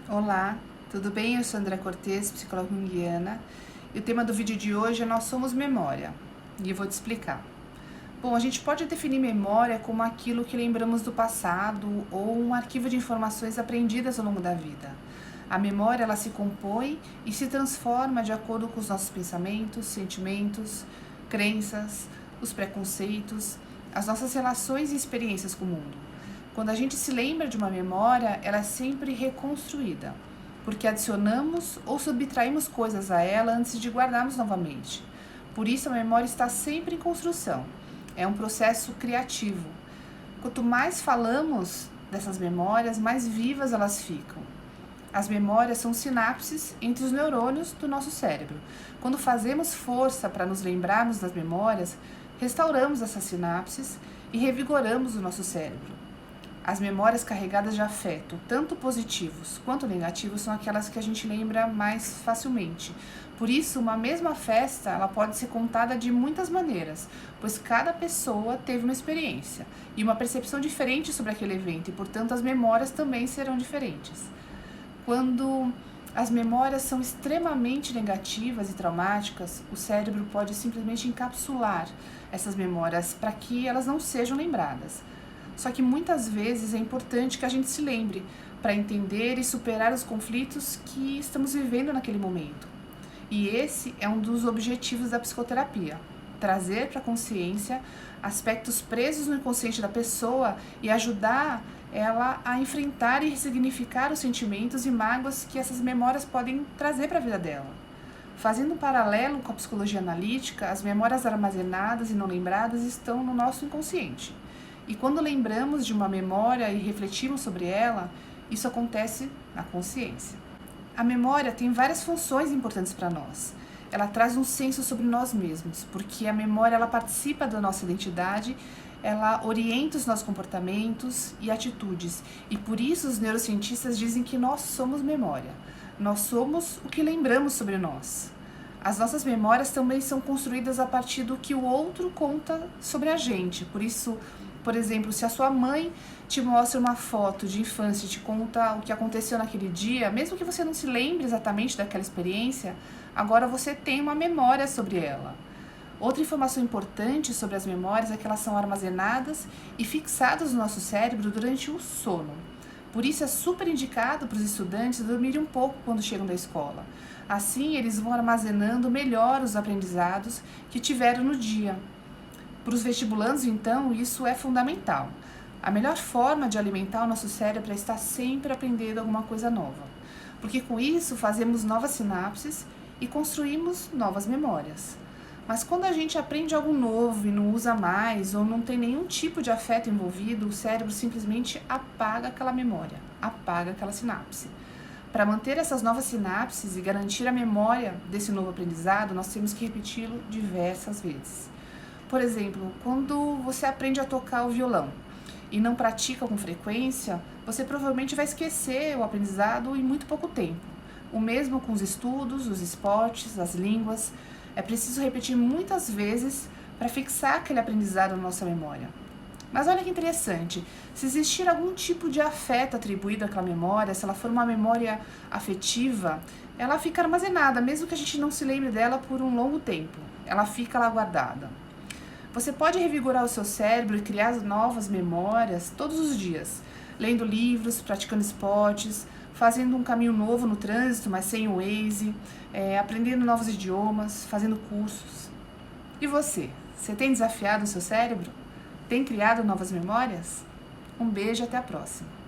Olá, tudo bem? Eu sou André Cortes, psicóloga junguiana, e o tema do vídeo de hoje é Nós Somos Memória, e eu vou te explicar. Bom, a gente pode definir memória como aquilo que lembramos do passado ou um arquivo de informações aprendidas ao longo da vida. A memória, ela se compõe e se transforma de acordo com os nossos pensamentos, sentimentos, crenças, os preconceitos, as nossas relações e experiências com o mundo. Quando a gente se lembra de uma memória, ela é sempre reconstruída, porque adicionamos ou subtraímos coisas a ela antes de guardarmos novamente. Por isso, a memória está sempre em construção. É um processo criativo. Quanto mais falamos dessas memórias, mais vivas elas ficam. As memórias são sinapses entre os neurônios do nosso cérebro. Quando fazemos força para nos lembrarmos das memórias, restauramos essas sinapses e revigoramos o nosso cérebro. As memórias carregadas de afeto, tanto positivos quanto negativos, são aquelas que a gente lembra mais facilmente. Por isso, uma mesma festa, ela pode ser contada de muitas maneiras, pois cada pessoa teve uma experiência e uma percepção diferente sobre aquele evento, e, portanto, as memórias também serão diferentes. Quando as memórias são extremamente negativas e traumáticas, o cérebro pode simplesmente encapsular essas memórias para que elas não sejam lembradas. Só que muitas vezes é importante que a gente se lembre para entender e superar os conflitos que estamos vivendo naquele momento. E esse é um dos objetivos da psicoterapia: trazer para a consciência aspectos presos no inconsciente da pessoa e ajudar ela a enfrentar e ressignificar os sentimentos e mágoas que essas memórias podem trazer para a vida dela. Fazendo um paralelo com a psicologia analítica, as memórias armazenadas e não lembradas estão no nosso inconsciente. E quando lembramos de uma memória e refletimos sobre ela, isso acontece na consciência. A memória tem várias funções importantes para nós. Ela traz um senso sobre nós mesmos, porque a memória, ela participa da nossa identidade, ela orienta os nossos comportamentos e atitudes. E por isso os neurocientistas dizem que nós somos memória. Nós somos o que lembramos sobre nós. As nossas memórias também são construídas a partir do que o outro conta sobre a gente. Por isso, por exemplo, se a sua mãe te mostra uma foto de infância e te conta o que aconteceu naquele dia, mesmo que você não se lembre exatamente daquela experiência, agora você tem uma memória sobre ela. Outra informação importante sobre as memórias é que elas são armazenadas e fixadas no nosso cérebro durante o sono. Por isso é super indicado para os estudantes dormirem um pouco quando chegam da escola. Assim, eles vão armazenando melhor os aprendizados que tiveram no dia. Para os vestibulandos, então, isso é fundamental. A melhor forma de alimentar o nosso cérebro é estar sempre aprendendo alguma coisa nova, porque com isso fazemos novas sinapses e construímos novas memórias. Mas quando a gente aprende algo novo e não usa mais, ou não tem nenhum tipo de afeto envolvido, o cérebro simplesmente apaga aquela memória, apaga aquela sinapse. Para manter essas novas sinapses e garantir a memória desse novo aprendizado, nós temos que repeti-lo diversas vezes. Por exemplo, quando você aprende a tocar o violão e não pratica com frequência, você provavelmente vai esquecer o aprendizado em muito pouco tempo. O mesmo com os estudos, os esportes, as línguas. É preciso repetir muitas vezes para fixar aquele aprendizado na nossa memória. Mas olha que interessante, se existir algum tipo de afeto atribuído àquela memória, se ela for uma memória afetiva, ela fica armazenada, mesmo que a gente não se lembre dela por um longo tempo. Ela fica lá guardada. Você pode revigorar o seu cérebro e criar novas memórias todos os dias, lendo livros, praticando esportes, fazendo um caminho novo no trânsito, mas sem o Waze, aprendendo novos idiomas, fazendo cursos. E você? Você tem desafiado o seu cérebro? Tem criado novas memórias? Um beijo e até a próxima!